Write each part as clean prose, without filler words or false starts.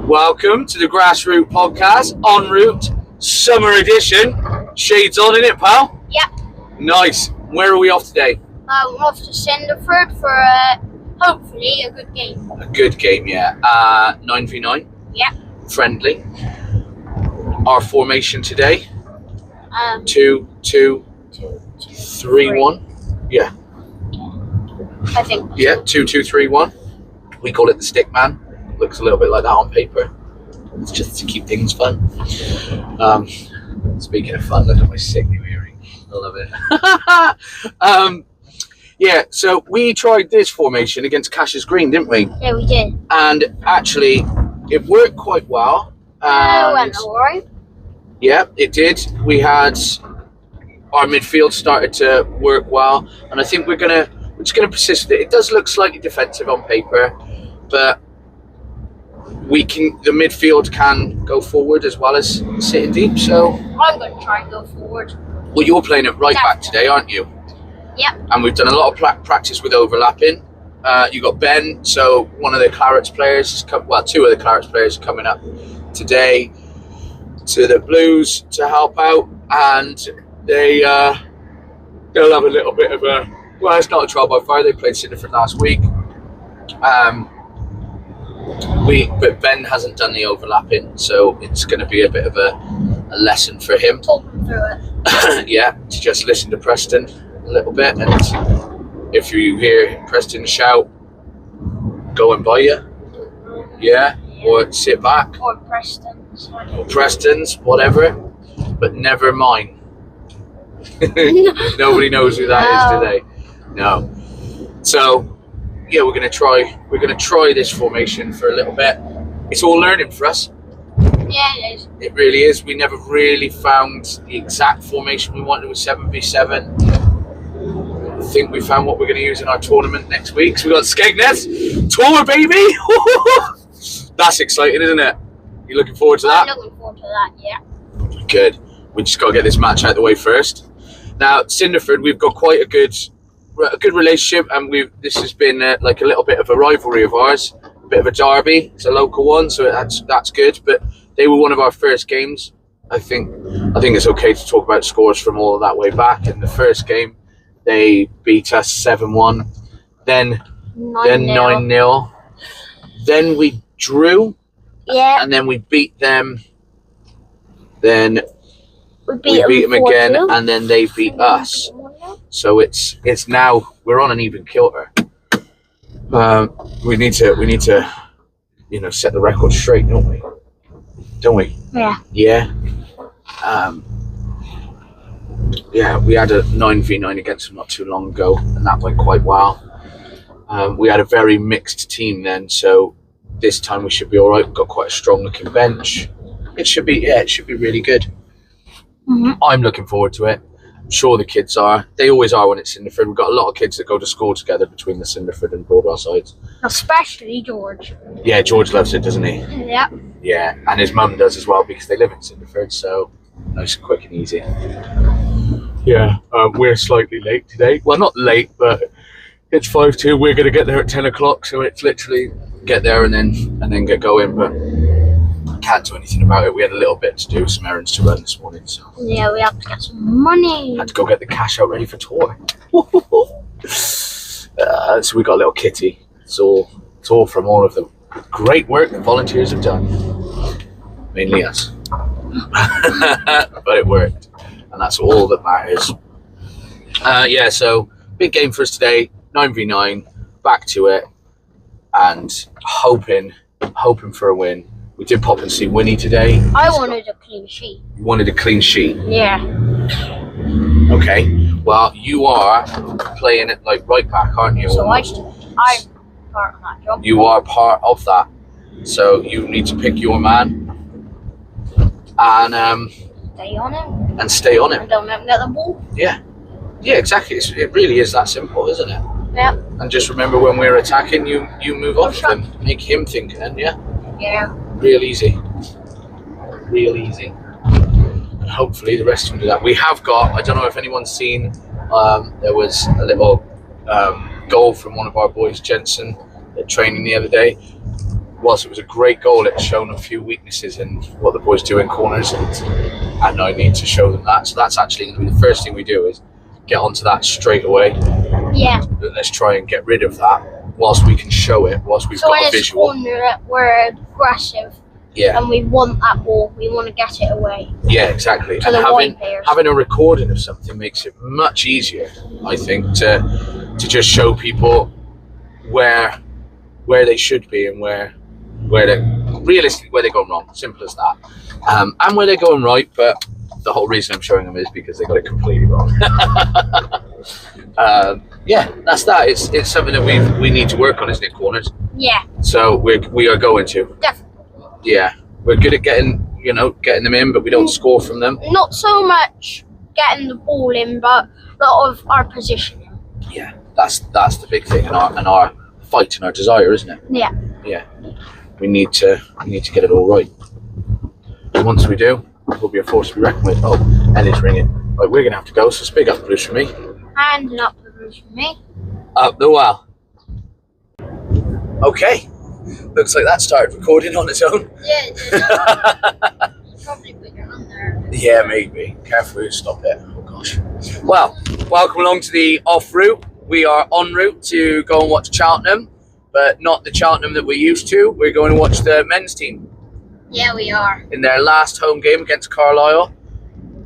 Welcome to the Grassroot Podcast, En Route, Summer Edition. Shades on, innit, pal? Yep. Nice. Where are we off today? We're off to Cinderford for hopefully a good game. A good game, yeah. 9v9. Yep. Friendly. Our formation today? 2-2-3-1. Yeah. I think. Yeah, 2-2-3-1. We call it the stick man. Looks a little bit like that on paper. It's just to keep things fun. Speaking of fun, look at my sick new earring. I love it. Yeah, so we tried this formation against Cassius Green, didn't we? Yeah, we did. And actually, it worked quite well. Went alright. Yeah, it did. We had our midfield started to work well, and I think we're just gonna persist with it. It does look slightly defensive on paper, but the midfield can go forward as well as sitting deep. So I'm going to try and go forward. well, you're playing it right back today, aren't you? Yep. And we've done a lot of practice with overlapping. You got Ben, so one of the Clarets players, two of the Clarets players are coming up today to the Blues to help out, and they'll have a little bit of a, well, it's not a trial by fire. They played Cinderford last week. But Ben hasn't done the overlapping, so it's going to be a bit of a lesson for him. Talk him through it. Yeah, to just listen to Preston a little bit, and if you hear Preston shout, go and buy you, yeah, or sit back, Or Preston's. or Preston's, whatever, but never mine. Nobody knows who that is, do they? No. So yeah, we're gonna try this formation for a little bit. It's all learning for us. Yeah, it is. It really is. We never really found the exact formation we wanted with 7v7. I think we found what we're going to use in our tournament next week. So we got Skegness tour, baby. That's exciting, isn't it? You looking forward to that? I'm looking forward to that, yeah. Good. We just got to get this match out of the way first. Now, Cinderford, we've got quite a good relationship, and this has been like a little bit of a rivalry of ours, a bit of a derby. It's a local one, so that's good. But they were one of our first games. I think it's okay to talk about scores from all of that way back. In the first game, they beat us 7-1, then 9-0. Then we drew, Yeah. and then we beat them. Then We we beat them again, 4-2. and then they beat us. So it's now we're on an even kilter. We need to, set the record straight, don't we? Yeah. Yeah. Yeah, we had a 9v9 against them not too long ago, and that went quite well. We had a very mixed team then, so this time we should be all right. We've got quite a strong looking bench. It should be really good. Mm-hmm. I'm looking forward to it. I'm sure the kids are. They always are when it's Cinderford. We've got a lot of kids that go to school together between the Cinderford and Broadwell sides. Especially George. Yeah, George loves it, doesn't he? Yeah. Yeah, and his mum does as well because they live in Cinderford, so nice and quick and easy. Yeah, we're slightly late today. Well, not late, but it's 5:02. We're going to get there at 10 o'clock, so it's literally get there and then get going, but I can't do anything about it. We had a little bit to do, some errands to run this morning, so Yeah, we have to get some money. had to go get the cash out ready for tour. So we got a little kitty. It's all from all of the great work the volunteers have done. Mainly us. But it worked. And that's all that matters. Yeah, so big game for us today. 9v9. Back to it. And hoping for a win. We did pop and see Winnie today. I wanted a clean sheet. You wanted a clean sheet. Yeah. Okay. Well, you are playing it like right back, aren't you? So I'm part of that job. You are part of that. So you need to pick your man and Stay on it. stay on And him. don't let him get the ball. Yeah, exactly. It really is that simple, isn't it? Yeah. And just remember, when we're attacking, you move off them, make him think, and yeah, Yeah. real easy. And hopefully the rest of them do that. We have got, I don't know if anyone's seen, there was a little goal from one of our boys, Jensen, at training the other day. whilst it was a great goal, it's shown a few weaknesses in what the boys do in corners, and I need to show them that. So that's actually going to be the first thing we do, is get onto that straight away. Yeah. Let's try and get rid of that whilst we can show it, whilst we've So got when a it's visual. corner, we're aggressive Yeah, and we want that ball. We want to get it away. yeah, exactly. To And the having wide players. having a recording of something makes it much easier, I think, to just show people where they should be and where they realistically where they're going wrong. Simple as that. And where they're going right, but the whole reason I'm showing them is because they got it completely wrong. Yeah, that's that. It's something that we need to work on, isn't it, corners? Yeah, So we are going to. definitely. Yeah, we're good at getting them in, but we don't score from them. Not so much getting the ball in, but a lot of our positioning. Yeah, that's the big thing, and our fight and our desire, isn't it? Yeah. Yeah, we need to get it all right. And once we do, we'll be a force to be reckoned with. Oh, Ellie's ringing. Right, we're gonna have to go. So speak up, Bruce, for me. And up the roof for me. Up the well. Okay, looks like that started recording on its own. Yeah, it did. Probably put your hand there. Yeah, maybe. Careful, stop it. Oh gosh. Well, welcome along to the off route. We are en route to go and watch Cheltenham, but not the Cheltenham that we're used to. We're going to watch the men's team Yeah, we are. in their last home game against Carlisle.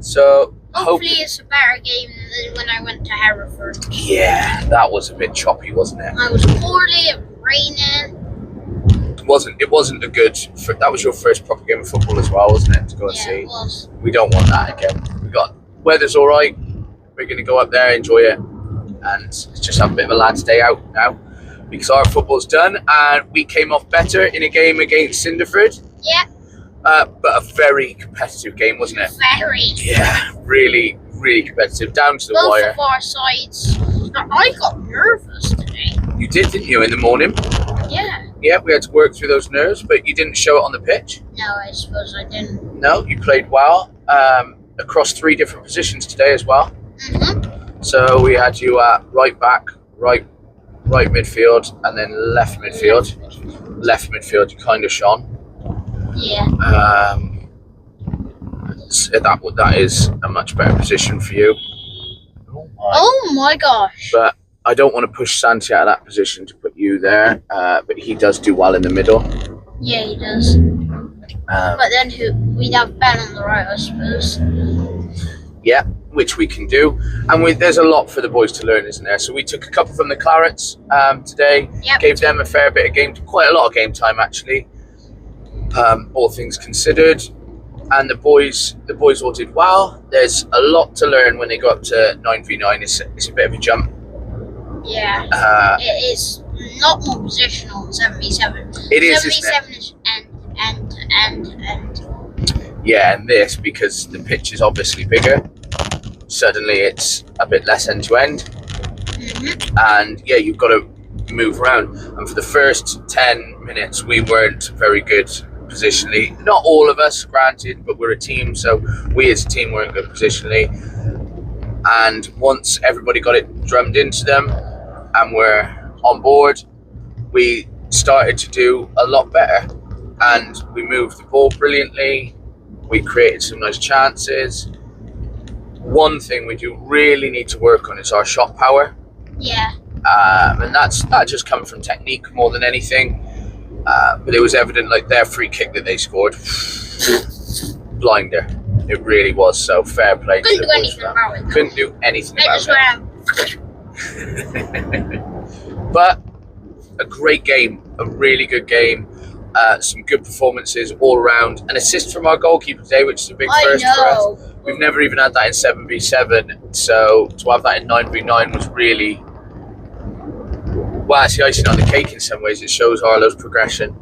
So Hopefully it's a better game than when I went to Hereford. yeah, that was a bit choppy, wasn't it? I was poorly, it was raining. It wasn't a good. That was your first proper game of football as well, wasn't it? To go and Yeah, see. it was. We don't want that again. We got weather's all right. We're going to go up there, enjoy it, and just have a bit of a lad's day out now because our football's done and we came off better in a game against Cinderford. Yeah, But a very competitive game, wasn't it? very. Yeah, really, really competitive, down to the Both wire. of our sides. I got nervous today. You did, didn't you, in the morning? Yeah. Yeah, we had to work through those nerves, but you didn't show it on the pitch. No, I suppose I didn't. No, you played well across 3 different positions today as well. Mm-hmm. So we had you at right back, right midfield, and then left midfield. Left midfield, you kind of shone. Yeah. So that is a much better position for you. Oh my gosh. But I don't want to push Santi out of that position to put you there. But he does do well in the middle. Yeah, he does. But then we'd have Ben on the right, I suppose. Yeah, which we can do. And there's a lot for the boys to learn, isn't there? So we took a couple from the Clarets today. Yep. Gave them a fair bit of quite a lot of game time actually. All things considered. And the boys all did well. There's a lot to learn when they go up to 9v9. It's a bit of a jump. Yeah. It is not more positional than 77. It is, isn't 77 is end. Yeah, and this, because the pitch is obviously bigger, suddenly it's a bit less end to end. Mm-hmm. And yeah, you've got to move around. And for the first 10 minutes, we weren't very good positionally. Not all of us, granted, but we're a team, so we as a team weren't good positionally. And once everybody got it drummed into them and we're on board, we started to do a lot better. And we moved the ball brilliantly. We created some nice chances. One thing we do really need to work on is our shot power. Yeah. And that just comes from technique more than anything. But it was evident, like their free kick that they scored, blinder. It really was. So fair play. Couldn't to do the boys anything for that. about it. Couldn't do anything I about just it. went. But a great game, a really good game. Some good performances all around. An assist from our goalkeeper today, which is a big first for us. We've never even had that in 7v7, so to have that in 9v9 was really, well, it's the icing on the cake in some ways. It shows Arlo's progression.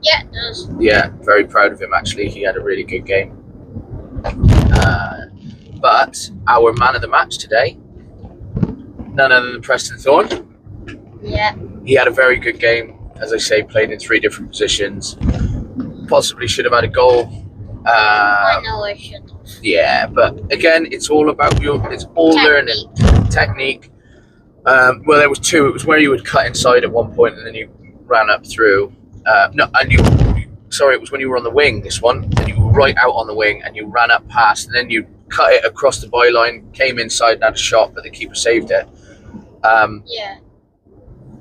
Yeah, it does. Yeah, very proud of him actually. He had a really good game. But our man of the match today, none other than Preston Thorne. Yeah. He had a very good game. As I say, played in 3 different positions. Possibly should have had a goal. I know I should. Yeah, but again, it's all about it's all learning technique. Well, there was 2. It was where you would cut inside at one point and then you ran up through. No, and sorry, it was when you were on the wing, this one, and you were right out on the wing, and you ran up past, and then you cut it across the byline, came inside and had a shot, but the keeper saved it. Yeah.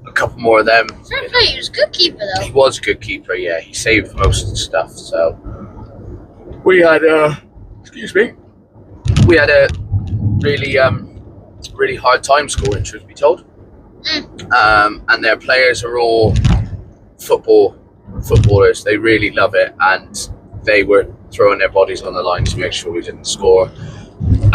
A couple more of them. Fair play, he was a good keeper though. He was a good keeper, yeah. He saved most of the stuff, so... We had we had a really hard time scoring, truth be told. And their players are all footballers. They really love it, and they were throwing their bodies on the line to make sure we didn't score.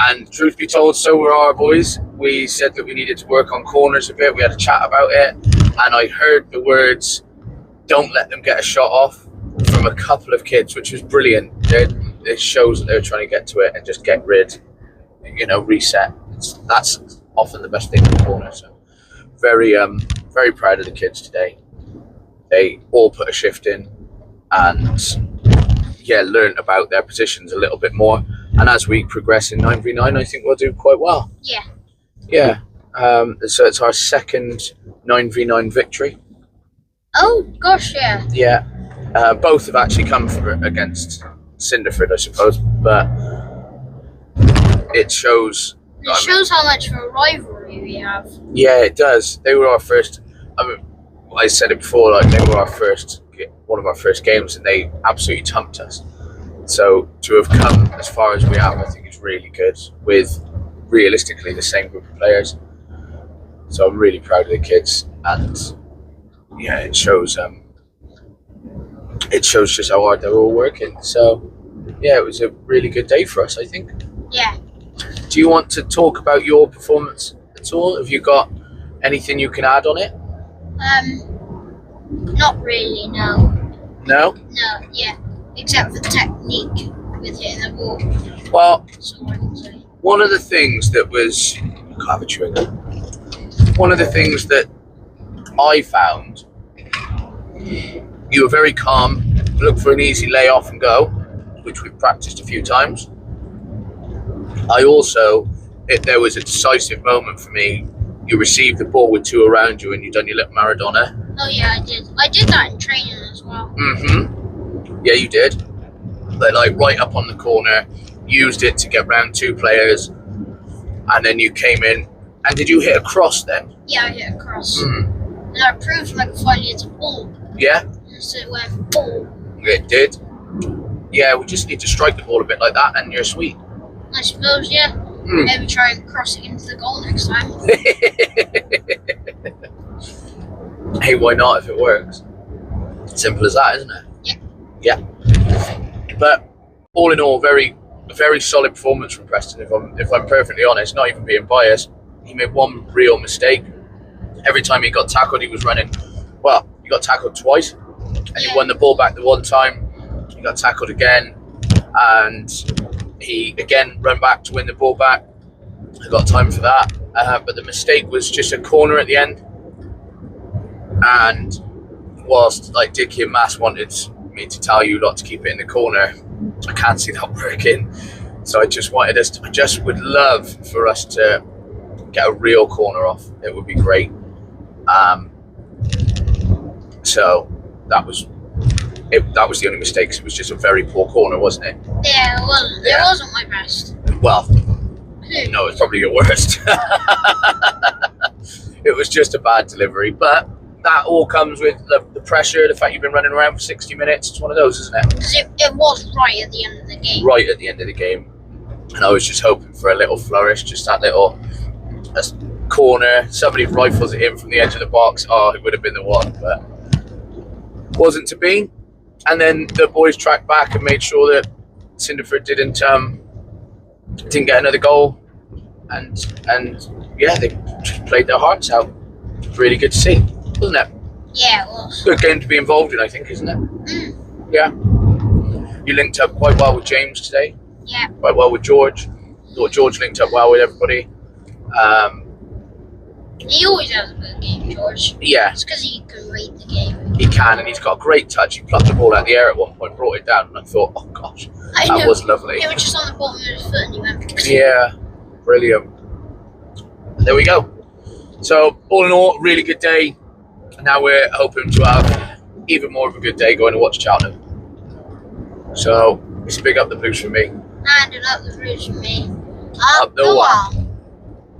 And truth be told, so were our boys. We said that we needed to work on corners a bit. We had a chat about it, and I heard the words, "Don't let them get a shot off," from a couple of kids, which was brilliant. It shows that they're trying to get to it and just get rid, reset. That's often the best thing in the corner. So very proud of the kids today. They all put a shift in and learned about their positions a little bit more. And as we progress in 9v9, I think we'll do quite well. Yeah. So it's our second 9v9 victory. Oh gosh, yeah. Yeah. Both have actually come against Cinderford, I suppose, but it shows. It shows how much of a rivalry we have. Yeah, it does. They were our first. I said it before. Like, they were one of our first games, and they absolutely thumped us. So to have come as far as we have, I think is really good. With realistically the same group of players. So I'm really proud of the kids, and it shows. It shows just how hard they're all working. So, it was a really good day for us, I think. Yeah. Do you want to talk about your performance at all? Have you got anything you can add on it? Not really, no. No? No, yeah. Except for the technique with hitting the ball. Well, So I can say. one of the things that was... I can't have a chewing gum. One of the things that I found... You were very calm, looked for an easy layoff and go, which we've practiced a few times. There was a decisive moment for me. You received the ball with two around you and you done your little Maradona. Oh yeah, I did. I did that in training as well. Yeah, you did. But right up on the corner, used it to get round two players, and then you came in. And did you hit a cross then? Yeah, I hit a cross. And I proved I could finally hit a ball. Yeah? So it went ball. It did. Yeah, we just need to strike the ball a bit like that and you're sweet. I suppose, yeah. Maybe try and cross it into the goal next time. Hey, why not if it works? Simple as that, isn't it? Yeah. But all in all, very solid performance from Preston. If I'm perfectly honest, not even being biased, he made one real mistake. Every time he got tackled, he was running. Well, he got tackled twice, and he won the ball back the one time. He got tackled again, and he again ran back to win the ball back. I got time for that, but the mistake was just a corner at the end. And whilst Dickie and Mass wanted me to tell you not to keep it in the corner, I can't see that working. So I just would love for us to get a real corner off. It would be great. So that was the only mistake. It was just a very poor corner, wasn't it? Yeah, it wasn't. Yeah. It wasn't my best. Well, no, it's probably your worst. It was just a bad delivery, but that all comes with the pressure, the fact you've been running around for 60 minutes. It's one of those, isn't it? Because it was right at the end of the game. Right at the end of the game. And I was just hoping for a little flourish, just that little corner. Somebody rifles it in from the edge of the box. Oh, it would have been the one, but wasn't to be. And then the boys tracked back and made sure that Cinderford didn't get another goal. And they just played their hearts out. Really good to see, wasn't it? Yeah, it was. Good game to be involved in, I think, isn't it? Yeah. You linked up quite well with James today. Yeah. Quite well with George. Thought George linked up well with everybody. He always has a good game, George. Yeah. It's because he can read the game. He can, and he's got a great touch. He plucked the ball out of the air at one point, brought it down, and I thought, oh gosh, that was lovely. It was just on the bottom of his foot and he went... Yeah, brilliant. There we go. So, all in all, really good day. Now we're hoping to have even more of a good day going to watch Cheltenham. So it's a big up the Blues for me. And up the Blues for me. Up the wall.